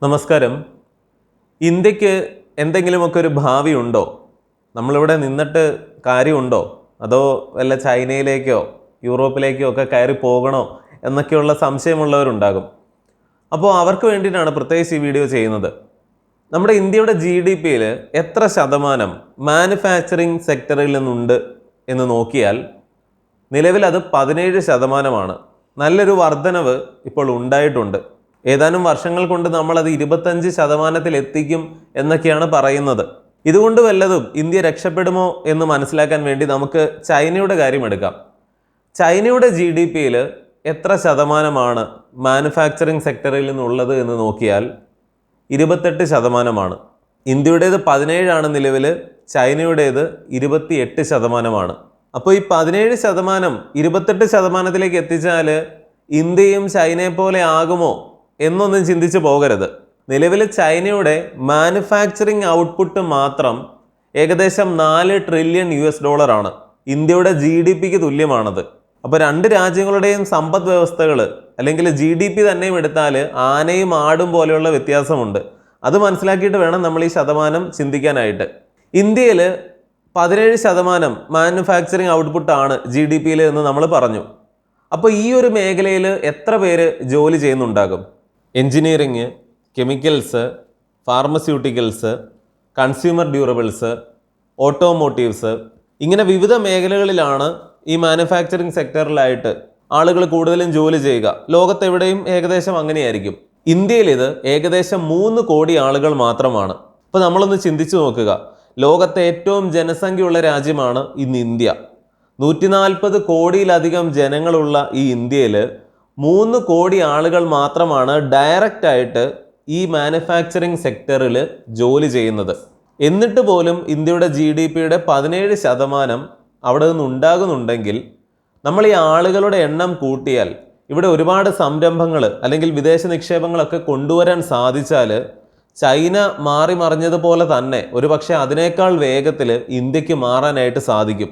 നമസ്കാരം. ഇന്ത്യക്ക് എന്തെങ്കിലുമൊക്കെ ഒരു ഭാവി ഉണ്ടോ? നമ്മളിവിടെ നിന്നിട്ട് കാര്യമുണ്ടോ? അതോ വല്ല ചൈനയിലേക്കോ യൂറോപ്പിലേക്കോ ഒക്കെ കയറി പോകണോ എന്നൊക്കെയുള്ള സംശയമുള്ളവരുണ്ടാകും. അപ്പോൾ അവർക്ക് വേണ്ടിയിട്ടാണ് പ്രത്യേകിച്ച് ഈ വീഡിയോ ചെയ്യുന്നത്. നമ്മുടെ ഇന്ത്യയുടെ GDP-യിൽ എത്ര ശതമാനം മാനുഫാക്ചറിങ് സെക്ടറിൽ നിന്നുണ്ട് എന്ന് നോക്കിയാൽ നിലവിൽ അത് 17%. നല്ലൊരു വർധനവ് ഇപ്പോൾ ഉണ്ടായിട്ടുണ്ട്. ഏതാനും വർഷങ്ങൾ കൊണ്ട് നമ്മളത് 25% എത്തിക്കും എന്നൊക്കെയാണ് പറയുന്നത്. ഇതുകൊണ്ട് വല്ലതും ഇന്ത്യ രക്ഷപ്പെടുമോ എന്ന് മനസ്സിലാക്കാൻ വേണ്ടി നമുക്ക് ചൈനയുടെ കാര്യം എടുക്കാം. ചൈനയുടെ GDP-യിൽ എത്ര ശതമാനമാണ് മാനുഫാക്ചറിങ് സെക്ടറിൽ നിന്നുള്ളത് എന്ന് നോക്കിയാൽ 28%. ഇന്ത്യയുടേത് 17% നിലവിൽ, ചൈനയുടേത് 28%. അപ്പോൾ ഈ 17% 28%-ത്തിലേക്ക് എത്തിച്ചാൽ ഇന്ത്യയും ചൈനയെ പോലെ ആകുമോ എന്നൊന്നും ചിന്തിച്ച് പോകരുത്. നിലവിൽ ചൈനയുടെ മാനുഫാക്ചറിങ് ഔട്ട്പുട്ട് മാത്രം ഏകദേശം $4 ട്രില്യൺ ആണ്. ഇന്ത്യയുടെ GDP-ക്ക് തുല്യമാണത്. അപ്പോൾ രണ്ട് രാജ്യങ്ങളുടെയും സമ്പദ് വ്യവസ്ഥകൾ അല്ലെങ്കിൽ GDP തന്നെയും എടുത്താൽ ആനയും ആടും പോലെയുള്ള വ്യത്യാസമുണ്ട്. അത് മനസ്സിലാക്കിയിട്ട് വേണം നമ്മൾ ഈ ശതമാനം ചിന്തിക്കാനായിട്ട്. ഇന്ത്യയിൽ 17% മാനുഫാക്ചറിങ് ഔട്ട്പുട്ടാണ് GDP-യിൽ എന്ന് നമ്മൾ പറഞ്ഞു. അപ്പോൾ ഈ ഒരു മേഖലയിൽ എത്ര പേര് ജോലി ചെയ്യുന്നുണ്ടാകും? Engineering, chemicals, pharmaceuticals, consumer durables, automotives, ഇങ്ങനെ വിവിധ മേഖലകളിലാണ് ഈ മാനുഫാക്ചറിങ് സെക്ടറിലായിട്ട് ആളുകൾ കൂടുതലും ജോലി ചെയ്യുക. ലോകത്തെവിടെയും ഏകദേശം അങ്ങനെയായിരിക്കും. ഇന്ത്യയിൽ ഇത് ഏകദേശം 3 കോടി ആളുകൾ മാത്രമാണ്. അപ്പോൾ നമ്മളൊന്ന് ചിന്തിച്ചു നോക്കുക. ലോകത്തെ ഏറ്റവും ജനസംഖ്യയുള്ള രാജ്യമാണ് ഇന്ന് ഇന്ത്യ. 140 കോടിയിലധികം ജനങ്ങളുള്ള ഈ ഇന്ത്യയിൽ 3 കോടി ആളുകൾ മാത്രമാണ് ഡയറക്റ്റായിട്ട് ഈ മാനുഫാക്ചറിങ് സെക്ടറിൽ ജോലി ചെയ്യുന്നത്. എന്നിട്ട് പോലും ഇന്ത്യയുടെ GDP-യുടെ 17% അവിടെ നിന്ന് ഉണ്ടാകുന്നുണ്ടെങ്കിൽ നമ്മൾ ഈ ആളുകളുടെ എണ്ണം കൂട്ടിയാൽ ഇവിടെ ഒരുപാട് സംരംഭങ്ങൾ അല്ലെങ്കിൽ വിദേശ നിക്ഷേപങ്ങളൊക്കെ കൊണ്ടുവരാൻ സാധിച്ചാൽ ചൈന മാറി മറിഞ്ഞതുപോലെ തന്നെ ഒരുപക്ഷെ അതിനേക്കാൾ വേഗത്തിൽ ഇന്ത്യക്ക് മാറാനായിട്ട് സാധിക്കും.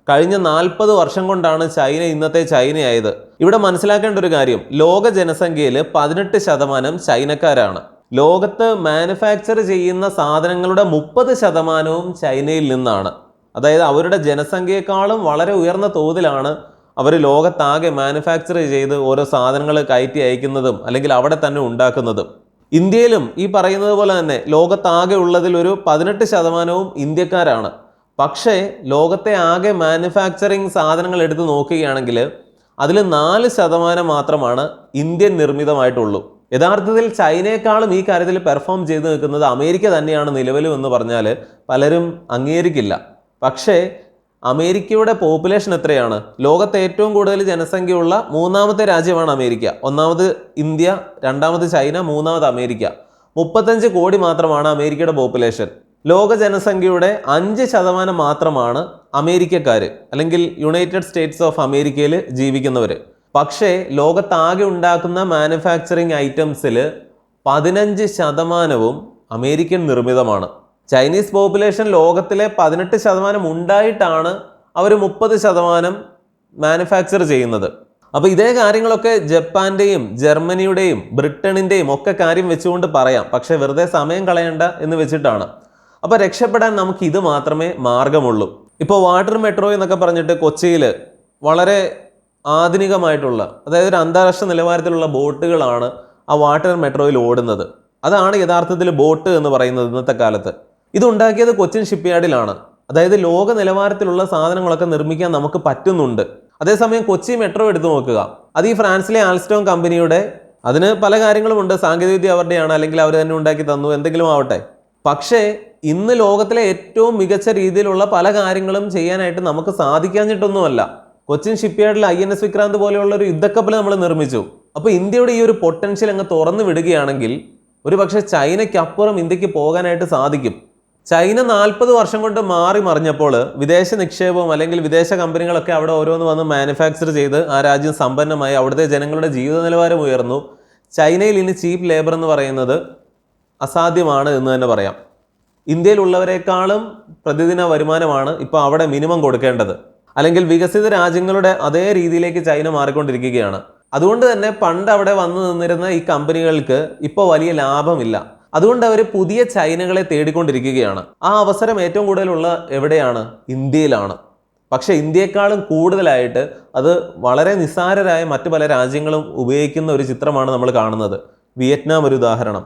കഴിഞ്ഞ 40 വർഷം കൊണ്ടാണ് ചൈന ഇന്നത്തെ ചൈനയായത്. ഇവിടെ മനസ്സിലാക്കേണ്ട ഒരു കാര്യം, ലോക ജനസംഖ്യയിൽ 18% ചൈനക്കാരാണ്. ലോകത്ത് മാനുഫാക്ചർ ചെയ്യുന്ന സാധനങ്ങളുടെ 30%വും ചൈനയിൽ നിന്നാണ്. അതായത് അവരുടെ ജനസംഖ്യയെക്കാളും വളരെ ഉയർന്ന തോതിലാണ് അവർ ലോകത്താകെ മാനുഫാക്ചർ ചെയ്ത് ഓരോ സാധനങ്ങൾ കയറ്റി അയക്കുന്നതും അല്ലെങ്കിൽ അവിടെ തന്നെ ഉണ്ടാക്കുന്നതും. ഇന്ത്യയിലും ഈ പറയുന്നത് പോലെ തന്നെ ലോകത്താകെ ഉള്ളതിൽ ഒരു 18%വും ഇന്ത്യക്കാരാണ്. പക്ഷേ ലോകത്തെ ആകെ മാനുഫാക്ചറിങ് സാധനങ്ങൾ എടുത്ത് നോക്കുകയാണെങ്കിൽ അതിൽ 4% മാത്രമാണ് ഇന്ത്യൻ നിർമ്മിതമായിട്ടുള്ളൂ. യഥാർത്ഥത്തിൽ ചൈനയെക്കാളും ഈ കാര്യത്തിൽ പെർഫോം ചെയ്ത് നിൽക്കുന്നത് അമേരിക്ക തന്നെയാണ് നിലവിലും എന്ന് പറഞ്ഞാൽ പലരും അംഗീകരിക്കില്ല. പക്ഷേ അമേരിക്കയുടെ പോപ്പുലേഷൻ എത്രയാണ്? ലോകത്തെ ഏറ്റവും കൂടുതൽ ജനസംഖ്യയുള്ള 3ാമത്തെ രാജ്യമാണ് അമേരിക്ക. 1ാമത് ഇന്ത്യ, 2ാമത് ചൈന, 3ാമത് അമേരിക്ക. 35 കോടി മാത്രമാണ് അമേരിക്കയുടെ പോപ്പുലേഷൻ. ലോക ജനസംഖ്യയുടെ 5% മാത്രമാണ് അമേരിക്കക്കാർ അല്ലെങ്കിൽ യുണൈറ്റഡ് സ്റ്റേറ്റ്സ് ഓഫ് അമേരിക്കയിൽ ജീവിക്കുന്നവർ. പക്ഷേ ലോകത്താകെ ഉണ്ടാക്കുന്ന മാനുഫാക്ചറിങ് ഐറ്റംസിൽ 15%വും അമേരിക്കൻ നിർമ്മിതമാണ്. ചൈനീസ് പോപ്പുലേഷൻ ലോകത്തിലെ 18% ഉണ്ടായിട്ടാണ് അവർ 30% മാനുഫാക്ചർ ചെയ്യുന്നത്. അപ്പോൾ ഇതേ കാര്യങ്ങളൊക്കെ ജപ്പാന്റെയും ജർമ്മനിയുടെയും ബ്രിട്ടണിൻ്റെയും ഒക്കെ കാര്യം വെച്ചുകൊണ്ട് പറയാം. പക്ഷേ വെറുതെ സമയം കളയണ്ട എന്ന് വെച്ചിട്ടാണ്. അപ്പോൾ രക്ഷപ്പെടാൻ നമുക്ക് ഇത് മാത്രമേ മാർഗമുള്ളൂ. ഇപ്പോൾ വാട്ടർ മെട്രോ എന്നൊക്കെ പറഞ്ഞിട്ട് കൊച്ചിയിൽ വളരെ ആധുനികമായിട്ടുള്ള, അതായത് ഒരു അന്താരാഷ്ട്ര നിലവാരത്തിലുള്ള ബോട്ടുകളാണ് ആ വാട്ടർ മെട്രോയിൽ ഓടുന്നത്. അതാണ് യഥാർത്ഥത്തിൽ ബോട്ട് എന്ന് പറയുന്നത് ഇന്നത്തെ കാലത്ത്. ഇതുണ്ടാക്കിയത് കൊച്ചിൻ ഷിപ്പ്യാർഡിലാണ്. അതായത് ലോക നിലവാരത്തിലുള്ള സാധനങ്ങളൊക്കെ നിർമ്മിക്കാൻ നമുക്ക് പറ്റുന്നുണ്ട്. അതേസമയം കൊച്ചി മെട്രോ എടുത്തു നോക്കുക, അത് ഈ ഫ്രാൻസിലെ ആൽസ്റ്റോം കമ്പനിയുടെ, അതിന് പല കാര്യങ്ങളുമുണ്ട്. സാങ്കേതികവിദ്യ അവരുടെയാണ്, അല്ലെങ്കിൽ അവർ തന്നെ ഉണ്ടാക്കി തന്നു, എന്തെങ്കിലും ആവട്ടെ. പക്ഷേ ഇന്ന് ലോകത്തിലെ ഏറ്റവും മികച്ച രീതിയിലുള്ള പല കാര്യങ്ങളും ചെയ്യാനായിട്ട് നമുക്ക് സാധിക്കാഞ്ഞിട്ടൊന്നുമല്ല. കൊച്ചിൻ ഷിപ്പ്യാർഡിൽ INS വിക്രാന്ത് പോലെയുള്ള ഒരു യുദ്ധക്കപ്പൽ നമ്മൾ നിർമ്മിച്ചു. അപ്പോൾ ഇന്ത്യയുടെ ഈ ഒരു പൊട്ടൻഷ്യൽ അങ്ങ് തുറന്നു വിടുകയാണെങ്കിൽ ഒരുപക്ഷെ ചൈനയ്ക്കപ്പുറം ഇന്ത്യക്ക് പോകാനായിട്ട് സാധിക്കും. ചൈന 40 വർഷം കൊണ്ട് മാറി മറിഞ്ഞപ്പോൾ വിദേശ നിക്ഷേപവും അല്ലെങ്കിൽ വിദേശ കമ്പനികളൊക്കെ അവിടെ ഓരോന്ന് വന്ന് മാനുഫാക്ചർ ചെയ്ത് ആ രാജ്യം സമ്പന്നമായി, അവിടുത്തെ ജനങ്ങളുടെ ജീവിത നിലവാരം ഉയർന്നു. ചൈനയിൽ ഇനി ചീപ്പ് ലേബർ എന്ന് പറയുന്നത് അസാധ്യമാണ് എന്ന് തന്നെ പറയാം. ഇന്ത്യയിലുള്ളവരെക്കാളും പ്രതിദിന വരുമാനമാണ് ഇപ്പോൾ അവിടെ മിനിമം കൊടുക്കേണ്ടത്. അല്ലെങ്കിൽ വികസിത രാജ്യങ്ങളുടെ അതേ രീതിയിലേക്ക് ചൈന മാറിക്കൊണ്ടിരിക്കുകയാണ്. അതുകൊണ്ട് തന്നെ പണ്ട് അവിടെ വന്നു നിന്നിരുന്ന ഈ കമ്പനികൾക്ക് ഇപ്പോൾ വലിയ ലാഭമില്ല. അതുകൊണ്ട് അവർ പുതിയ ചൈനകളെ തേടിക്കൊണ്ടിരിക്കുകയാണ്. ആ അവസരം ഏറ്റവും കൂടുതലുള്ള എവിടെയാണ്? ഇന്ത്യയിലാണ്. പക്ഷെ ഇന്ത്യയെക്കാളും കൂടുതലായിട്ട് അത് വളരെ നിസ്സാരരായ മറ്റു പല രാജ്യങ്ങളും ഉപയോഗിക്കുന്ന ഒരു ചിത്രമാണ് നമ്മൾ കാണുന്നത്. വിയറ്റ്നാം ഒരു ഉദാഹരണം,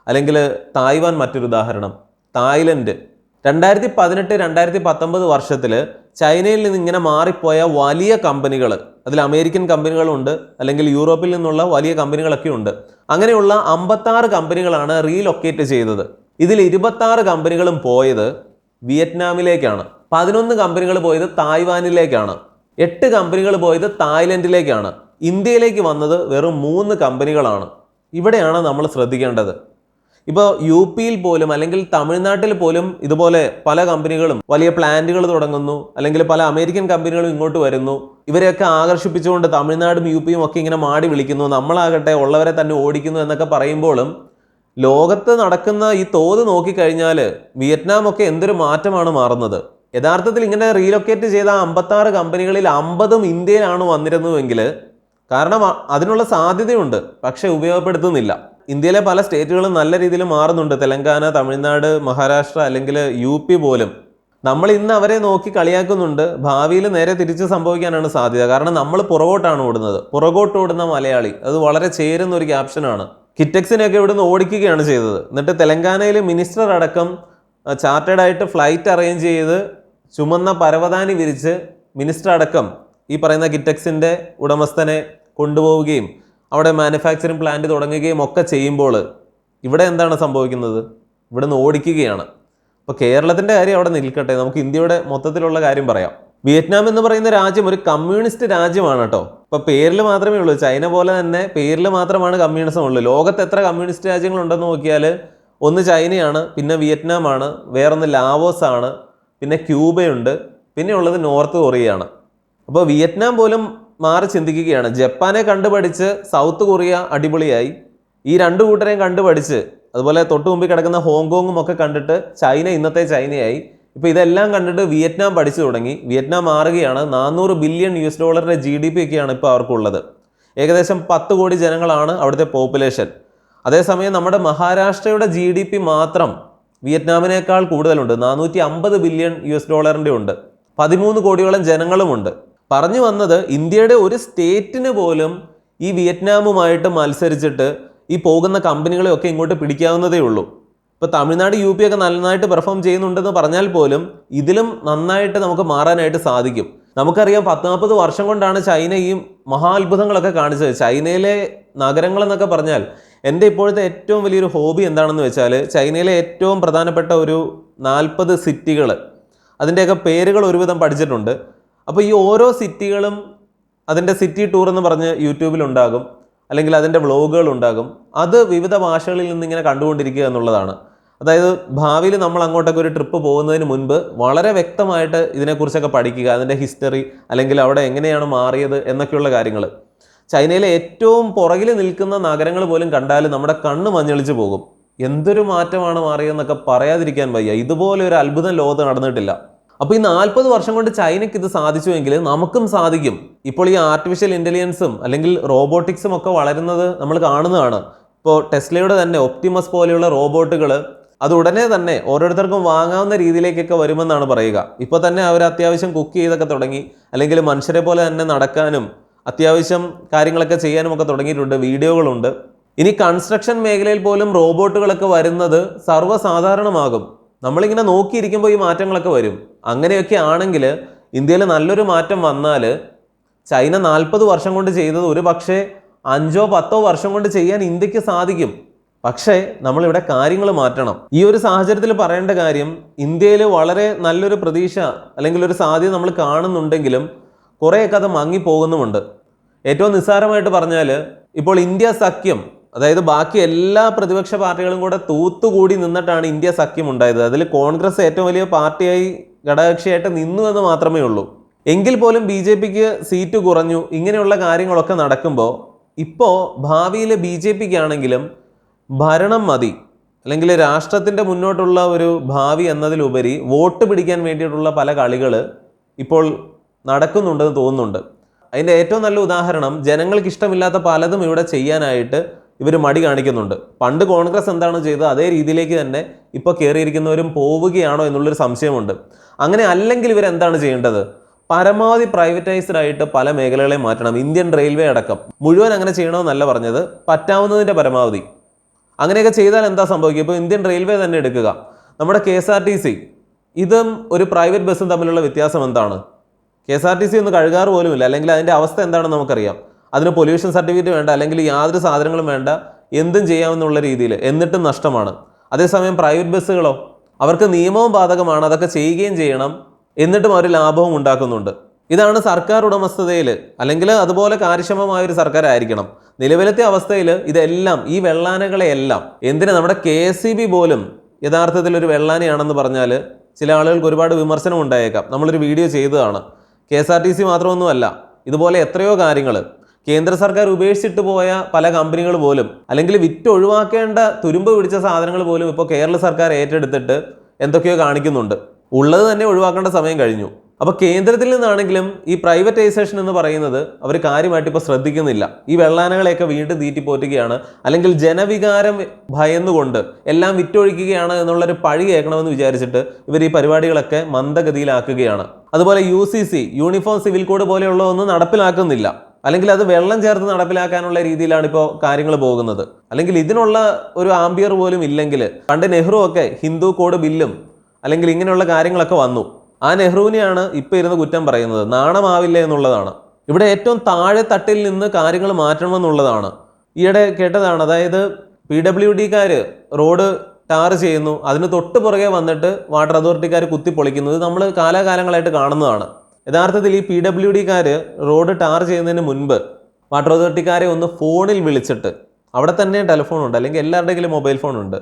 അല്ലെങ്കിൽ തായ്വാൻ മറ്റൊരു ഉദാഹരണം, തായ്ലൻഡ്. 2018-2019 വർഷത്തിൽ ചൈനയിൽ നിന്ന് ഇങ്ങനെ മാറിപ്പോയ വലിയ കമ്പനികൾ, അതിൽ അമേരിക്കൻ കമ്പനികളുണ്ട്, അല്ലെങ്കിൽ യൂറോപ്പിൽ നിന്നുള്ള വലിയ കമ്പനികളൊക്കെ ഉണ്ട്. അങ്ങനെയുള്ള 56 കമ്പനികളാണ് റീലൊക്കേറ്റ് ചെയ്തത്. ഇതിൽ 26 കമ്പനികളും പോയത് വിയറ്റ്നാമിലേക്കാണ്, 11 കമ്പനികൾ പോയത് തായ്വാനിലേക്കാണ്, 8 കമ്പനികൾ പോയത് തായ്ലൻഡിലേക്കാണ്. ഇന്ത്യയിലേക്ക് വന്നത് വെറും 3 കമ്പനികളാണ്. ഇവിടെയാണ് നമ്മൾ ശ്രദ്ധിക്കേണ്ടത്. ഇപ്പോൾ യു പിയിൽ പോലും അല്ലെങ്കിൽ തമിഴ്നാട്ടിൽ പോലും ഇതുപോലെ പല കമ്പനികളും വലിയ പ്ലാന്റുകൾ തുടങ്ങുന്നു, അല്ലെങ്കിൽ പല അമേരിക്കൻ കമ്പനികളും ഇങ്ങോട്ട് വരുന്നു. ഇവരെയൊക്കെ ആകർഷിപ്പിച്ചുകൊണ്ട് തമിഴ്നാടും യു പിയും ഒക്കെ ഇങ്ങനെ മാടി വിളിക്കുന്നു, നമ്മളാകട്ടെ ഉള്ളവരെ തന്നെ ഓടിക്കുന്നു എന്നൊക്കെ പറയുമ്പോഴും ലോകത്ത് നടക്കുന്ന ഈ തോത് നോക്കിക്കഴിഞ്ഞാൽ വിയറ്റ്നാം ഒക്കെ എന്തൊരു മാറ്റമാണ് മാറുന്നത്. യഥാർത്ഥത്തിൽ ഇങ്ങനെ റീലൊക്കേറ്റ് ചെയ്ത 56 കമ്പനികളിൽ 50ഉം ഇന്ത്യയിലാണ് വന്നിരുന്നുവെങ്കിൽ, കാരണം അതിനുള്ള സാധ്യതയുണ്ട്, പക്ഷെ ഉപയോഗപ്പെടുത്തുന്നില്ല. ഇന്ത്യയിലെ പല സ്റ്റേറ്റുകളും നല്ല രീതിയിൽ മാറുന്നുണ്ട്. തെലങ്കാന, തമിഴ്നാട്, മഹാരാഷ്ട്ര, അല്ലെങ്കിൽ യു പി പോലും. നമ്മൾ ഇന്ന് അവരെ നോക്കി കളിയാക്കുന്നുണ്ട്. ഭാവിയിൽ നേരെ തിരിച്ച് സംഭവിക്കാനാണ് സാധ്യത. കാരണം നമ്മൾ പുറകോട്ടാണ് ഓടുന്നത്. പുറകോട്ട് ഓടുന്ന മലയാളി, അത് വളരെ ചേരുന്ന ഒരു ക്യാപ്ഷനാണ്. കിറ്റക്സിനെയൊക്കെ ഇവിടുന്ന് ഓടിക്കുകയാണ് ചെയ്തത്. എന്നിട്ട് തെലങ്കാനയിൽ മിനിസ്റ്റർ അടക്കം ചാർട്ടേഡായിട്ട് ഫ്ലൈറ്റ് അറേഞ്ച് ചെയ്ത് ചുമന്ന പരവതാനി വിരിച്ച് മിനിസ്റ്റർ അടക്കം ഈ പറയുന്ന കിറ്റക്സിൻ്റെ ഉടമസ്ഥനെ കൊണ്ടുപോവുകയും അവിടെ മാനുഫാക്ചറിങ് പ്ലാന്റ് തുടങ്ങുകയും ഒക്കെ ചെയ്യുമ്പോൾ ഇവിടെ എന്താണ് സംഭവിക്കുന്നത്? ഇവിടെ നിന്ന് ഓടിക്കുകയാണ്. അപ്പോൾ കേരളത്തിൻ്റെ കാര്യം അവിടെ നിൽക്കട്ടെ, നമുക്ക് ഇന്ത്യയുടെ മൊത്തത്തിലുള്ള കാര്യം പറയാം. വിയറ്റ്നാം എന്ന് പറയുന്ന രാജ്യം ഒരു കമ്മ്യൂണിസ്റ്റ് രാജ്യമാണ് കേട്ടോ. ഇപ്പോൾ പേരിൽ മാത്രമേ ഉള്ളൂ, ചൈന പോലെ തന്നെ പേരിൽ മാത്രമാണ് കമ്മ്യൂണിസം ഉള്ളൂ. ലോകത്ത് എത്ര കമ്മ്യൂണിസ്റ്റ് രാജ്യങ്ങളുണ്ടെന്ന് നോക്കിയാൽ ഒന്ന് ചൈനയാണ്, പിന്നെ വിയറ്റ്നാമാണ്, വേറൊന്ന് ലാവോസ് ആണ്, പിന്നെ ക്യൂബയുണ്ട്, പിന്നെ ഉള്ളത് നോർത്ത് കൊറിയയാണ്. അപ്പോൾ വിയറ്റ്നാം പോലും മാറി ചിന്തിക്കുകയാണ്. ജപ്പാനെ കണ്ടുപഠിച്ച് സൗത്ത് കൊറിയ അടിപൊളിയായി, ഈ രണ്ടു കൂട്ടരെയും കണ്ടുപഠിച്ച്, അതുപോലെ തൊട്ടു മുമ്പിൽ കിടക്കുന്ന ഹോങ്കോങ്ങും ഒക്കെ കണ്ടിട്ട് ചൈന ഇന്നത്തെ ചൈനയായി. ഇപ്പോൾ ഇതെല്ലാം കണ്ടിട്ട് വിയറ്റ്നാം പഠിച്ചു തുടങ്ങി. വിയറ്റ്നാം മാറുകയാണ്. $400 ബില്യൺ GDP ഒക്കെയാണ് ഇപ്പോൾ അവർക്കുള്ളത്. ഏകദേശം 10 കോടി ജനങ്ങളാണ് അവിടുത്തെ പോപ്പുലേഷൻ. അതേസമയം നമ്മുടെ മഹാരാഷ്ട്രയുടെ GDP മാത്രം വിയറ്റ്നാമിനേക്കാൾ കൂടുതലുണ്ട്. $450 ബില്യൺ ഉണ്ട്. 13 കോടിയോളം ജനങ്ങളുമുണ്ട്. പറഞ്ഞു വന്നത്, ഇന്ത്യയുടെ ഒരു സ്റ്റേറ്റിന് പോലും ഈ വിയറ്റ്നാമുമായിട്ട് മത്സരിച്ചിട്ട് ഈ പോകുന്ന കമ്പനികളെയൊക്കെ ഇങ്ങോട്ട് പിടിക്കാവുന്നതേ ഉള്ളൂ. ഇപ്പോൾ തമിഴ്നാട്, യു പി ഒക്കെ നന്നായിട്ട് പെർഫോം ചെയ്യുന്നുണ്ടെന്ന് പറഞ്ഞാൽ പോലും ഇതിലും നന്നായിട്ട് നമുക്ക് മാറാനായിട്ട് സാധിക്കും. നമുക്കറിയാം 10-40 വർഷം കൊണ്ടാണ് ചൈന ഈ മഹാത്ഭുതങ്ങളൊക്കെ കാണിച്ചത്. ചൈനയിലെ നഗരങ്ങളെന്നൊക്കെ പറഞ്ഞാൽ എൻ്റെ ഇപ്പോഴത്തെ ഏറ്റവും വലിയൊരു ഹോബി എന്താണെന്ന് വെച്ചാൽ, ചൈനയിലെ ഏറ്റവും പ്രധാനപ്പെട്ട ഒരു 40 സിറ്റികൾ, അതിൻ്റെയൊക്കെ പേരുകൾ ഒരുവിധം പഠിച്ചിട്ടുണ്ട്. അപ്പോൾ ഈ ഓരോ സിറ്റികളും അതിൻ്റെ സിറ്റി ടൂർ എന്ന് പറഞ്ഞ് യൂട്യൂബിലുണ്ടാകും, അല്ലെങ്കിൽ അതിൻ്റെ വ്ളോഗുകൾ ഉണ്ടാകും. അത് വിവിധ ഭാഷകളിൽ നിന്നിങ്ങനെ കണ്ടുകൊണ്ടിരിക്കുക എന്നുള്ളതാണ്. അതായത് ഭാവിയിൽ നമ്മൾ അങ്ങോട്ടൊക്കെ ഒരു ട്രിപ്പ് പോകുന്നതിന് മുൻപ് വളരെ വ്യക്തമായിട്ട് ഇതിനെക്കുറിച്ചൊക്കെ പഠിക്കുക, അതിൻ്റെ ഹിസ്റ്ററി, അല്ലെങ്കിൽ അവിടെ എങ്ങനെയാണ് മാറിയത് എന്നൊക്കെയുള്ള കാര്യങ്ങൾ. ചൈനയിലെ ഏറ്റവും പുറകിൽ നിൽക്കുന്ന നഗരങ്ങൾ പോലും കണ്ടാൽ നമ്മുടെ കണ്ണ് മഞ്ഞളിച്ച് പോകും. എന്തൊരു മാറ്റമാണ് മാറിയതെന്നൊക്കെ പറയാതിരിക്കാൻ വയ്യ. ഇതുപോലെ ഒരു അത്ഭുതം ലോകത്ത് നടന്നിട്ടില്ല. അപ്പോൾ ഈ 40 വർഷം കൊണ്ട് ചൈനയ്ക്ക് ഇത് സാധിച്ചുവെങ്കിൽ നമുക്കും സാധിക്കും. ഇപ്പോൾ ഈ ആർട്ടിഫിഷ്യൽ ഇൻ്റലിജൻസും അല്ലെങ്കിൽ റോബോട്ടിക്സും ഒക്കെ വളരുന്നത് നമ്മൾ കാണുന്നതാണ്. ഇപ്പോൾ ടെസ്ലയുടെ തന്നെ ഒപ്റ്റിമസ് പോലെയുള്ള റോബോട്ടുകൾ അത് ഉടനെ തന്നെ ഓരോരുത്തർക്കും വാങ്ങാവുന്ന രീതിയിലേക്കൊക്കെ വരുമെന്നാണ് പറയുക. ഇപ്പോൾ തന്നെ അവർ അത്യാവശ്യം കുക്ക് ചെയ്തൊക്കെ തുടങ്ങി, അല്ലെങ്കിൽ മനുഷ്യരെ പോലെ തന്നെ നടക്കാനും അത്യാവശ്യം കാര്യങ്ങളൊക്കെ ചെയ്യാനും ഒക്കെ തുടങ്ങിയിട്ടുണ്ട്, വീഡിയോകളുണ്ട്. ഇനി കൺസ്ട്രക്ഷൻ മേഖലയിൽ പോലും റോബോട്ടുകളൊക്കെ വരുന്നത് സർവ്വസാധാരണമാകും. നമ്മളിങ്ങനെ നോക്കിയിരിക്കുമ്പോൾ ഈ മാറ്റങ്ങളൊക്കെ വരും. അങ്ങനെയൊക്കെ ആണെങ്കിൽ ഇന്ത്യയിൽ നല്ലൊരു മാറ്റം വന്നാൽ ചൈന 40 വർഷം കൊണ്ട് ചെയ്തത് ഒരു പക്ഷേ 5-10 വർഷം കൊണ്ട് ചെയ്യാൻ ഇന്ത്യക്ക് സാധിക്കും. പക്ഷേ നമ്മളിവിടെ കാര്യങ്ങൾ മാറ്റണം. ഈ ഒരു സാഹചര്യത്തിൽ പറയേണ്ട കാര്യം, ഇന്ത്യയിൽ വളരെ നല്ലൊരു പ്രതീക്ഷ അല്ലെങ്കിൽ ഒരു സാധ്യത നമ്മൾ കാണുന്നുണ്ടെങ്കിലും കുറേയൊക്കെ അത് മങ്ങിപ്പോകുന്നുമുണ്ട്. ഏറ്റവും നിസ്സാരമായിട്ട് പറഞ്ഞാൽ, ഇപ്പോൾ ഇന്ത്യ സഖ്യം, അതായത് ബാക്കി എല്ലാ പ്രതിപക്ഷ പാർട്ടികളും കൂടെ തൂത്തുകൂടി നിന്നിട്ടാണ് ഇന്ത്യ സഖ്യം ഉണ്ടായത്. അതിൽ കോൺഗ്രസ് ഏറ്റവും വലിയ പാർട്ടിയായി ഘടകകക്ഷിയായിട്ട് നിന്നു എന്ന് മാത്രമേ ഉള്ളൂ. എങ്കിൽ പോലും BJPക്ക് സീറ്റ് കുറഞ്ഞു. ഇങ്ങനെയുള്ള കാര്യങ്ങളൊക്കെ നടക്കുമ്പോൾ ഇപ്പോൾ ഭാവിയിൽ BJPക്ക് ആണെങ്കിലും ഭരണം മതി, അല്ലെങ്കിൽ രാഷ്ട്രത്തിൻ്റെ മുന്നോട്ടുള്ള ഒരു ഭാവി എന്നതിലുപരി വോട്ട് പിടിക്കാൻ വേണ്ടിയിട്ടുള്ള പല കളികൾ ഇപ്പോൾ നടക്കുന്നുണ്ടെന്ന് തോന്നുന്നുണ്ട്. അതിൻ്റെ ഏറ്റവും നല്ല ഉദാഹരണം ജനങ്ങൾക്ക് ഇഷ്ടമില്ലാത്ത പലതും ഇവിടെ ചെയ്യാനായിട്ട് ഇവർ മടി കാണിക്കുന്നുണ്ട്. പണ്ട് കോൺഗ്രസ് എന്താണ് ചെയ്തത് അതേ രീതിയിലേക്ക് തന്നെ ഇപ്പോൾ കയറിയിരിക്കുന്നവരും പോവുകയാണോ എന്നുള്ളൊരു സംശയമുണ്ട്. അങ്ങനെ അല്ലെങ്കിൽ ഇവരെന്താണ് ചെയ്യേണ്ടത്? പരമാവധി പ്രൈവറ്റൈസ്ഡ് ആയിട്ട് പല മേഖലകളെ മാറ്റണം. ഇന്ത്യൻ റെയിൽവേ അടക്കം മുഴുവൻ അങ്ങനെ ചെയ്യണമെന്നല്ല പറഞ്ഞത്, പറ്റാവുന്നതിൻ്റെ പരമാവധി. അങ്ങനെയൊക്കെ ചെയ്താൽ എന്താ സംഭവിക്കുക? ഇപ്പോൾ ഇന്ത്യൻ റെയിൽവേ തന്നെ എടുക്കുക, നമ്മുടെ KSRTC ഇതും ഒരു പ്രൈവറ്റ് ബസ്സും തമ്മിലുള്ള വ്യത്യാസം എന്താണ്? KSRTC ഒന്ന് കഴുകാറ് പോലുമില്ല, അല്ലെങ്കിൽ അതിൻ്റെ അവസ്ഥ എന്താണെന്ന് നമുക്കറിയാം. അതിന് പൊല്യൂഷൻ സർട്ടിഫിക്കറ്റ് വേണ്ട, അല്ലെങ്കിൽ യാതൊരു സാധനങ്ങളും വേണ്ട, എന്തും ചെയ്യാമെന്നുള്ള രീതിയിൽ, എന്നിട്ടും നഷ്ടമാണ്. അതേസമയം പ്രൈവറ്റ് ബസ്സുകളോ, അവർക്ക് നിയമവും ബാധകമാണ്, അതൊക്കെ ചെയ്യുകയും ചെയ്യണം, എന്നിട്ടും അവർ ലാഭവും ഉണ്ടാക്കുന്നുണ്ട്. ഇതാണ് സർക്കാർ ഉടമസ്ഥതയിൽ, അല്ലെങ്കിൽ അതുപോലെ കാര്യക്ഷമമായ ഒരു സർക്കാർ ആയിരിക്കണം. നിലവിലത്തെ അവസ്ഥയിൽ ഇതെല്ലാം, ഈ വെള്ളാനകളെയെല്ലാം, എന്തിനാ നമ്മുടെ KSEB പോലും യഥാർത്ഥത്തിൽ ഒരു വെള്ളാനയാണെന്ന് പറഞ്ഞാൽ ചില ആളുകൾക്ക് ഒരുപാട് വിമർശനം ഉണ്ടായേക്കാം. നമ്മളൊരു വീഡിയോ ചെയ്തതാണ്. KSRTC മാത്രമൊന്നുമല്ല, ഇതുപോലെ എത്രയോ കാര്യങ്ങൾ കേന്ദ്ര സർക്കാർ ഉപേക്ഷിച്ചിട്ട് പോയ പല കമ്പനികൾ പോലും, അല്ലെങ്കിൽ വിറ്റ് ഒഴിവാക്കേണ്ട തുരുമ്പ് പിടിച്ച സാധനങ്ങൾ പോലും ഇപ്പോൾ കേരള സർക്കാർ ഏറ്റെടുത്തിട്ട് എന്തൊക്കെയോ കാണിക്കുന്നുണ്ട്. ഉള്ളത് തന്നെ ഒഴിവാക്കേണ്ട സമയം കഴിഞ്ഞു. അപ്പോൾ കേന്ദ്രത്തിൽ നിന്നാണെങ്കിലും ഈ പ്രൈവറ്റൈസേഷൻ എന്ന് പറയുന്നത് അവർ കാര്യമായിട്ട് ഇപ്പോൾ ശ്രദ്ധിക്കുന്നില്ല. ഈ വെള്ളാനകളെയൊക്കെ വീണ്ടും തീറ്റിപ്പോറ്റുകയാണ്, അല്ലെങ്കിൽ ജനവികാരം ഭയന്നുകൊണ്ട് എല്ലാം വിറ്റൊഴിക്കുകയാണ് എന്നുള്ളൊരു പഴി കേൾക്കണമെന്ന് വിചാരിച്ചിട്ട് ഇവർ ഈ പരിപാടികളൊക്കെ മന്ദഗതിയിലാക്കുകയാണ്. അതുപോലെ UCC യൂണിഫോം സിവിൽ കോഡ് പോലെയുള്ളതൊന്നും നടപ്പിലാക്കുന്നില്ല, അല്ലെങ്കിൽ അത് വെള്ളം ചേർത്ത് നടപ്പിലാക്കാനുള്ള രീതിയിലാണ് ഇപ്പോൾ കാര്യങ്ങൾ പോകുന്നത്. അല്ലെങ്കിൽ ഇതിനുള്ള ഒരു ആംബിയർ പോലും ഇല്ലെങ്കിൽ, പണ്ട് നെഹ്റു ഒക്കെ ഹിന്ദു കോഡ് ബില്ലും അല്ലെങ്കിൽ ഇങ്ങനെയുള്ള കാര്യങ്ങളൊക്കെ വന്നു. ആ നെഹ്റുവിനെയാണ് ഇപ്പോൾ ഇരുന്ന് കുറ്റം പറയുന്നത്. നാണമാവില്ല എന്നുള്ളതാണ്. ഇവിടെ ഏറ്റവും താഴെ തട്ടിൽ നിന്ന് കാര്യങ്ങൾ മാറ്റണമെന്നുള്ളതാണ്. ഈയിടെ കേട്ടതാണ്, അതായത് PWDക്കാർ റോഡ് ടാർ ചെയ്യുന്നു, അതിന് തൊട്ട് പുറകെ വന്നിട്ട് വാട്ടർ അതോറിറ്റിക്കാർ കുത്തിപ്പൊളിക്കുന്നത് നമ്മൾ കാലാകാലങ്ങളായിട്ട് കാണുന്നതാണ്. യഥാർത്ഥത്തിൽ ഈ PWDക്കാർ റോഡ് ടാർ ചെയ്യുന്നതിന് മുൻപ് വാട്ടർ അതോറിറ്റിക്കാരെ ഒന്ന് ഫോണിൽ വിളിച്ചിട്ട്, അവിടെ തന്നെ ടെലിഫോണുണ്ട്, അല്ലെങ്കിൽ എല്ലാവരുടെയെങ്കിലും മൊബൈൽ ഫോണുണ്ട്,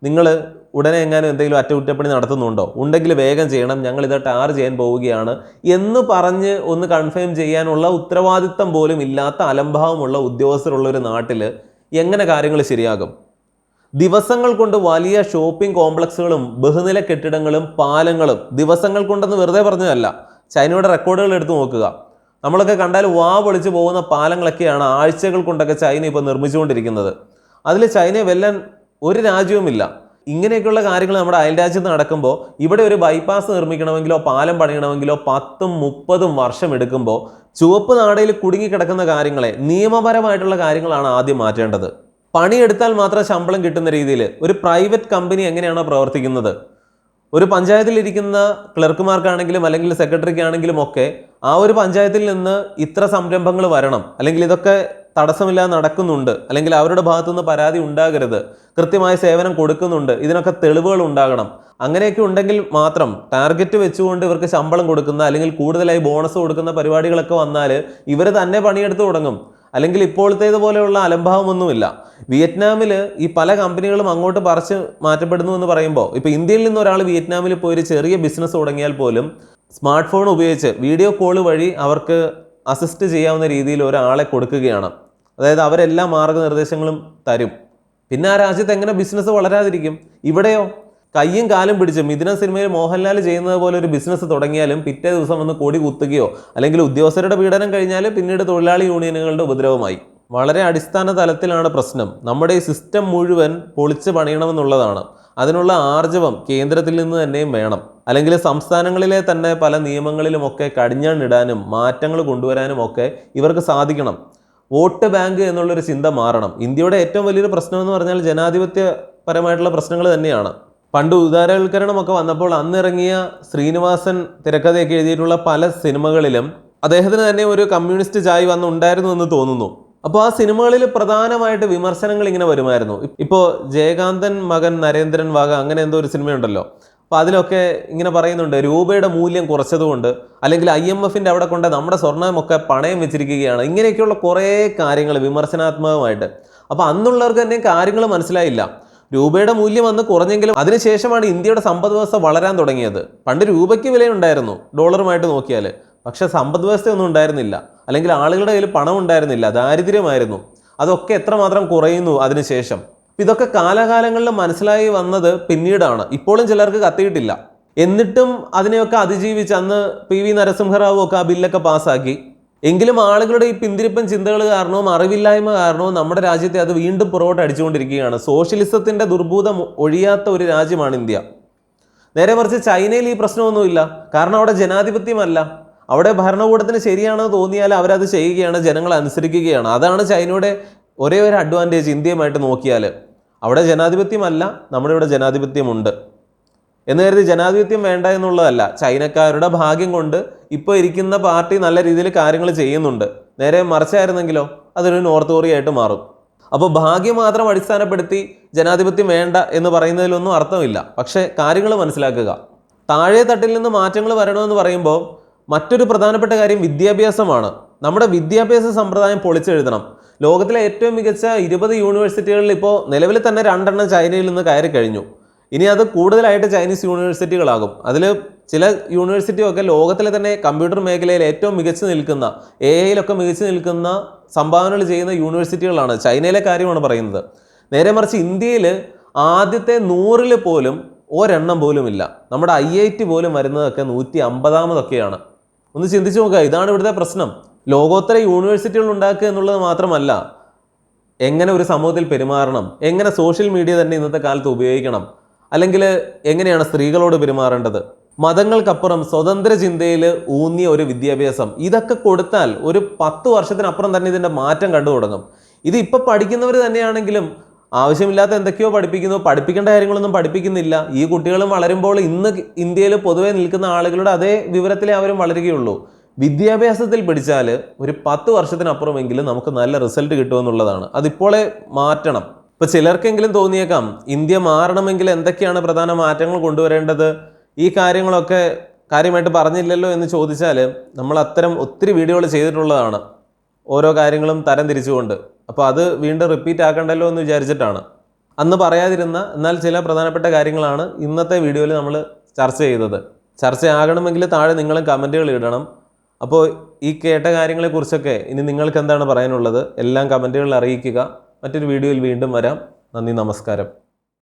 നിങ്ങൾ ഉടനെ എങ്ങാനും എന്തെങ്കിലും അറ്റകുറ്റപ്പണി നടത്തുന്നുണ്ടോ, ഉണ്ടെങ്കിൽ വേഗം ചെയ്യണം, ഞങ്ങളിത് ടാർ ചെയ്യാൻ പോവുകയാണ് എന്ന് പറഞ്ഞ് ഒന്ന് കൺഫേം ചെയ്യാനുള്ള ഉത്തരവാദിത്തം പോലും ഇല്ലാത്ത അലംഭാവമുള്ള ഉദ്യോഗസ്ഥരുള്ള ഒരു നാട്ടിൽ എങ്ങനെ കാര്യങ്ങൾ ശരിയാകും? ദിവസങ്ങൾ കൊണ്ട് വലിയ ഷോപ്പിംഗ് കോംപ്ലക്സുകളും ബഹുനില കെട്ടിടങ്ങളും പാലങ്ങളും, ദിവസങ്ങൾ കൊണ്ടെന്ന് വെറുതെ പറഞ്ഞതല്ല, ചൈനയുടെ റെക്കോർഡുകൾ എടുത്ത് നോക്കുക. നമ്മളൊക്കെ കണ്ടാൽ വാ പൊളിച്ച് പോകുന്ന പാലങ്ങളൊക്കെയാണ് ആഴ്ചകൾ കൊണ്ടൊക്കെ ചൈന ഇപ്പോൾ നിർമ്മിച്ചുകൊണ്ടിരിക്കുന്നത്. അതിൽ ചൈനയെ വെല്ലാൻ ഒരു രാജ്യവുമില്ല. ഇങ്ങനെയൊക്കെയുള്ള കാര്യങ്ങൾ നമ്മുടെ അയൽരാജ്യത്ത് നടക്കുമ്പോൾ, ഇവിടെ ഒരു ബൈപ്പാസ് നിർമ്മിക്കണമെങ്കിലോ പാലം പണിയണമെങ്കിലോ 10-30 വർഷം എടുക്കുമ്പോൾ, ചുവപ്പ് നാടയിൽ കുടുങ്ങിക്കിടക്കുന്ന കാര്യങ്ങളെ, നിയമപരമായിട്ടുള്ള കാര്യങ്ങളാണ് ആദ്യം മാറ്റേണ്ടത്. പണിയെടുത്താൽ മാത്രം ശമ്പളം കിട്ടുന്ന രീതിയിൽ ഒരു പ്രൈവറ്റ് കമ്പനി എങ്ങനെയാണോ പ്രവർത്തിക്കുന്നത്, ഒരു പഞ്ചായത്തിലിരിക്കുന്ന ക്ലർക്കുമാർക്കാണെങ്കിലും അല്ലെങ്കിൽ സെക്രട്ടറിക്കാണെങ്കിലും ഒക്കെ ആ ഒരു പഞ്ചായത്തിൽ നിന്ന് ഇത്ര സംരംഭങ്ങൾ വരണം, അല്ലെങ്കിൽ ഇതൊക്കെ തടസ്സമില്ലാതെ നടക്കുന്നുണ്ട്, അല്ലെങ്കിൽ അവരുടെ ഭാഗത്തുനിന്ന് പരാതി ഉണ്ടാകരുത്, കൃത്യമായ സേവനം കൊടുക്കുന്നുണ്ട്, ഇതിനൊക്കെ തെളിവുകൾ ഉണ്ടാകണം. അങ്ങനെയൊക്കെ ഉണ്ടെങ്കിൽ മാത്രം ടാർഗറ്റ് വെച്ചുകൊണ്ട് ഇവർക്ക് ശമ്പളം കൊടുക്കുന്ന, അല്ലെങ്കിൽ കൂടുതലായി ബോണസ് കൊടുക്കുന്ന പരിപാടികളൊക്കെ വന്നാൽ ഇവർ തന്നെ പണിയെടുത്ത് തുടങ്ങും. അല്ലെങ്കിൽ ഇപ്പോഴത്തേതുപോലെയുള്ള അലംഭാവമൊന്നുമില്ല. വിയറ്റ്നാമിൽ ഈ പല കമ്പനികളും അങ്ങോട്ട് പറിച്ച് മാറ്റപ്പെടുന്നു എന്ന് പറയുമ്പോൾ, ഇപ്പോൾ ഇന്ത്യയിൽ നിന്ന് ഒരാൾ വിയറ്റ്നാമിൽ പോയി ഒരു ചെറിയ ബിസിനസ് തുടങ്ങിയാൽ പോലും സ്മാർട്ട് ഫോൺ ഉപയോഗിച്ച് വീഡിയോ കോൾ വഴി അവർക്ക് അസിസ്റ്റ് ചെയ്യാവുന്ന രീതിയിൽ ഒരാളെ കൊടുക്കുകയാണ്. അതായത് അവരെല്ലാ മാർഗനിർദ്ദേശങ്ങളും തരും. പിന്നെ ആ രാജ്യത്ത് എങ്ങനെ ബിസിനസ് വളരാതിരിക്കും? ഇവിടെയോ കയ്യും കാലും പിടിച്ച് മിഥുന സിനിമയിൽ മോഹൻലാൽ ചെയ്യുന്നത് പോലെ ഒരു ബിസിനസ് തുടങ്ങിയാലും പിറ്റേ ദിവസം വന്ന് കൊടി കുത്തുകയോ, അല്ലെങ്കിൽ ഉദ്യോഗസ്ഥരുടെ പീഡനം കഴിഞ്ഞാൽ പിന്നീട് തൊഴിലാളി യൂണിയനുകളുടെ ഉപദ്രവമായി. വളരെ അടിസ്ഥാന തലത്തിലാണ് പ്രശ്നം. നമ്മുടെ ഈ സിസ്റ്റം മുഴുവൻ പൊളിച്ച് പണിയണമെന്നുള്ളതാണ്. അതിനുള്ള ആർജവം കേന്ദ്രത്തിൽ നിന്ന് തന്നെയും വേണം. അല്ലെങ്കിൽ സംസ്ഥാനങ്ങളിലെ തന്നെ പല നിയമങ്ങളിലുമൊക്കെ കടിഞ്ഞാണിടാനും മാറ്റങ്ങൾ കൊണ്ടുവരാനും ഒക്കെ ഇവർക്ക് സാധിക്കണം. വോട്ട് ബാങ്ക് എന്നുള്ളൊരു ചിന്ത മാറണം. ഇന്ത്യയുടെ ഏറ്റവും വലിയൊരു പ്രശ്നം എന്ന് പറഞ്ഞാൽ ജനാധിപത്യപരമായിട്ടുള്ള പ്രശ്നങ്ങൾ തന്നെയാണ്. പണ്ട് ഉദാരവൽക്കരണമൊക്കെ വന്നപ്പോൾ അന്നിറങ്ങിയ ശ്രീനിവാസൻ തിരക്കഥയൊക്കെ എഴുതിയിട്ടുള്ള പല സിനിമകളിലും അദ്ദേഹത്തിന് തന്നെ ഒരു കമ്മ്യൂണിസ്റ്റ് ചായ് ഉണ്ടായിരുന്നു എന്ന് തോന്നുന്നു. അപ്പോൾ ആ സിനിമകളിൽ പ്രധാനമായിട്ട് വിമർശനങ്ങൾ ഇങ്ങനെ വരുമായിരുന്നു. ഇപ്പോൾ ജയകാന്തൻ മകൻ നരേന്ദ്രൻ വാഗ അങ്ങനെ എന്തോ ഒരു സിനിമയുണ്ടല്ലോ, അപ്പോൾ അതിലൊക്കെ ഇങ്ങനെ പറയുന്നുണ്ട്, രൂപയുടെ മൂല്യം കുറച്ചതുകൊണ്ട്, അല്ലെങ്കിൽ IMFന്റെ അവിടെ കൊണ്ട് നമ്മുടെ സ്വർണ്ണമൊക്കെ പണയം വെച്ചിരിക്കുകയാണ്, ഇങ്ങനെയൊക്കെയുള്ള കുറേ കാര്യങ്ങൾ വിമർശനാത്മകമായിട്ട്. അപ്പോൾ അന്നുള്ളവർക്ക് തന്നെ കാര്യങ്ങൾ മനസ്സിലായില്ല. രൂപയുടെ മൂല്യം അന്ന് കുറഞ്ഞെങ്കിലും അതിനുശേഷമാണ് ഇന്ത്യയുടെ സമ്പദ് വ്യവസ്ഥ വളരാൻ തുടങ്ങിയത്. പണ്ട് രൂപയ്ക്ക് വിലയുണ്ടായിരുന്നു ഡോളറുമായിട്ട് നോക്കിയാൽ, പക്ഷെ സമ്പദ് വ്യവസ്ഥയൊന്നും ഉണ്ടായിരുന്നില്ല, അല്ലെങ്കിൽ ആളുകളുടെ കയ്യിൽ പണം ഉണ്ടായിരുന്നില്ല, ദാരിദ്ര്യമായിരുന്നു. അതൊക്കെ എത്രമാത്രം കുറയുന്നു അതിനുശേഷം. ഇതൊക്കെ കാലാകാലങ്ങളിൽ മനസ്സിലായി വന്നത് പിന്നീടാണ്. ഇപ്പോഴും ചിലർക്ക് കത്തിയിട്ടില്ല. എന്നിട്ടും അതിനെയൊക്കെ അതിജീവിച്ച് അന്ന് PV നരസിംഹറാവു ഒക്കെ ആ ബില്ലൊക്കെ പാസ്സാക്കി. എങ്കിലും ആളുകളുടെ ഈ പിന്തിരിപ്പൻ ചിന്തകൾ കാരണവും അറിവില്ലായ്മ കാരണവും നമ്മുടെ രാജ്യത്തെ അത് വീണ്ടും പുറകോട്ട് അടിച്ചുകൊണ്ടിരിക്കുകയാണ്. സോഷ്യലിസത്തിന്റെ ദുർഭൂതം ഒഴിയാത്ത ഒരു രാജ്യമാണ് ഇന്ത്യ. നേരെ മറിച്ച് ചൈനയിൽ ഈ പ്രശ്നമൊന്നുമില്ല. കാരണം അവിടെ ജനാധിപത്യമല്ല. അവിടെ ഭരണകൂടത്തിന് ശരിയാണെന്ന് തോന്നിയാൽ അവരത് ചെയ്യുകയാണ്, ജനങ്ങൾ അനുസരിക്കുകയാണ്. അതാണ് ചൈനയുടെ ഒരേ ഒരു അഡ്വാൻറ്റേജ് ഇന്ത്യയുമായിട്ട് നോക്കിയാൽ. അവിടെ ജനാധിപത്യമല്ല, നമ്മുടെ ഇവിടെ ജനാധിപത്യമുണ്ട്. എന്ന് കരുതി ജനാധിപത്യം വേണ്ട എന്നുള്ളതല്ല. ചൈനക്കാരുടെ ഭാഗ്യം കൊണ്ട് ഇപ്പോൾ ഇരിക്കുന്ന പാർട്ടി നല്ല രീതിയിൽ കാര്യങ്ങൾ ചെയ്യുന്നുണ്ട്. നേരെ മറിച്ചായിരുന്നെങ്കിലോ അതൊരു നോർത്ത് കൊറിയ ആയിട്ട് മാറും. അപ്പോൾ ഭാഗ്യം മാത്രം അടിസ്ഥാനപ്പെടുത്തി ജനാധിപത്യം വേണ്ട എന്ന് പറയുന്നതിലൊന്നും അർത്ഥമില്ല. പക്ഷേ കാര്യങ്ങൾ മനസ്സിലാക്കുക. താഴെ തട്ടിൽ നിന്ന് മാറ്റങ്ങൾ വരണമെന്ന് പറയുമ്പോൾ മറ്റൊരു പ്രധാനപ്പെട്ട കാര്യം വിദ്യാഭ്യാസമാണ്. നമ്മുടെ വിദ്യാഭ്യാസ സമ്പ്രദായം പൊളിച്ചെഴുതണം. ലോകത്തിലെ ഏറ്റവും മികച്ച 20 യൂണിവേഴ്സിറ്റികളിൽ ഇപ്പോൾ നിലവിൽ തന്നെ 2 എണ്ണം ചൈനയിൽ നിന്ന് കയറി കഴിഞ്ഞു. ഇനി അത് കൂടുതലായിട്ട് ചൈനീസ് യൂണിവേഴ്സിറ്റികളാകും. അതിൽ ചില യൂണിവേഴ്സിറ്റിയൊക്കെ ലോകത്തിലെ തന്നെ കമ്പ്യൂട്ടർ മേഖലയിൽ ഏറ്റവും മികച്ചു നിൽക്കുന്ന, AI-യിലൊക്കെ മികച്ചു നിൽക്കുന്ന സംഭാവനകൾ ചെയ്യുന്ന യൂണിവേഴ്സിറ്റികളാണ്. ചൈനയിലെ കാര്യമാണ് പറയുന്നത്. നേരെ മറിച്ച് ഇന്ത്യയിൽ ആദ്യത്തെ 100-ൽ പോലും ഒരെണ്ണം പോലും ഇല്ല. നമ്മുടെ IIT പോലും വരുന്നതൊക്കെ 150-ാമതൊക്കെയാണ്. ഒന്ന് ചിന്തിച്ചു നോക്കുക. ഇതാണ് ഇവിടുത്തെ പ്രശ്നം. ലോകോത്തര യൂണിവേഴ്സിറ്റികൾ ഉണ്ടാക്കുക എന്നുള്ളത് മാത്രമല്ല, എങ്ങനെ ഒരു സമൂഹത്തിൽ പെരുമാറണം, എങ്ങനെ സോഷ്യൽ മീഡിയ തന്നെ ഇന്നത്തെ കാലത്ത് ഉപയോഗിക്കണം, അല്ലെങ്കിൽ എങ്ങനെയാണ് സ്ത്രീകളോട് പെരുമാറേണ്ടത്, മതങ്ങൾക്കപ്പുറം സ്വതന്ത്ര ചിന്തയിൽ ഊന്നിയ ഒരു വിദ്യാഭ്യാസം, ഇതൊക്കെ കൊടുത്താൽ ഒരു 10 വർഷത്തിനപ്പുറം തന്നെ ഇതിൻ്റെ മാറ്റം കണ്ടു തുടങ്ങും. ഇത് ഇപ്പോൾ പഠിക്കുന്നവർ തന്നെയാണെങ്കിലും ആവശ്യമില്ലാത്ത എന്തൊക്കെയോ പഠിപ്പിക്കുന്നു, പഠിപ്പിക്കേണ്ട കാര്യങ്ങളൊന്നും പഠിപ്പിക്കുന്നില്ല. ഈ കുട്ടികളും വളരുമ്പോൾ ഇന്ന് ഇന്ത്യയിൽ പൊതുവെ നിൽക്കുന്ന ആളുകളുടെ അതേ വിവരത്തിലേ അവരും വളരുകയുള്ളൂ. വിദ്യാഭ്യാസത്തിൽ പിടിച്ചാൽ ഒരു 10 വർഷത്തിനപ്പുറമെങ്കിലും നമുക്ക് നല്ല റിസൾട്ട് കിട്ടുമെന്നുള്ളതാണ്. അതിപ്പോളെ മാറ്റണം. ഇപ്പോൾ ചിലർക്കെങ്കിലും തോന്നിയേക്കാം ഇന്ത്യ മാറണമെങ്കിൽ എന്തൊക്കെയാണ് പ്രധാന മാറ്റങ്ങൾ കൊണ്ടുവരേണ്ടത്, ഈ കാര്യങ്ങളൊക്കെ കാര്യമായിട്ട് പറഞ്ഞില്ലല്ലോ എന്ന് ചോദിച്ചാൽ നമ്മൾ അത്തരം ഒത്തിരി വീഡിയോകൾ ചെയ്തിട്ടുള്ളതാണ്, ഓരോ കാര്യങ്ങളും തരം തിരിച്ചുകൊണ്ട്. അപ്പോൾ അത് വീണ്ടും റിപ്പീറ്റ് ആക്കണ്ടല്ലോ എന്ന് വിചാരിച്ചിട്ടാണ്. അന്ന് പറയാതിരുന്ന എന്നാൽ ചില പ്രധാനപ്പെട്ട കാര്യങ്ങളാണ് ഇന്നത്തെ വീഡിയോയിൽ നമ്മൾ ചർച്ച ചെയ്തത്. ചർച്ചയാകണമെങ്കിൽ താഴെ നിങ്ങളും കമൻറ്റുകൾ ഇടണം. അപ്പോൾ ഈ കേട്ട കാര്യങ്ങളെക്കുറിച്ചൊക്കെ ഇനി നിങ്ങൾക്ക് എന്താണ് പറയാനുള്ളത് എല്ലാം കമൻറ്റുകളിൽ അറിയിക്കുക. മറ്റൊരു വീഡിയോയിൽ വീണ്ടും വരാം. നന്ദി, നമസ്കാരം.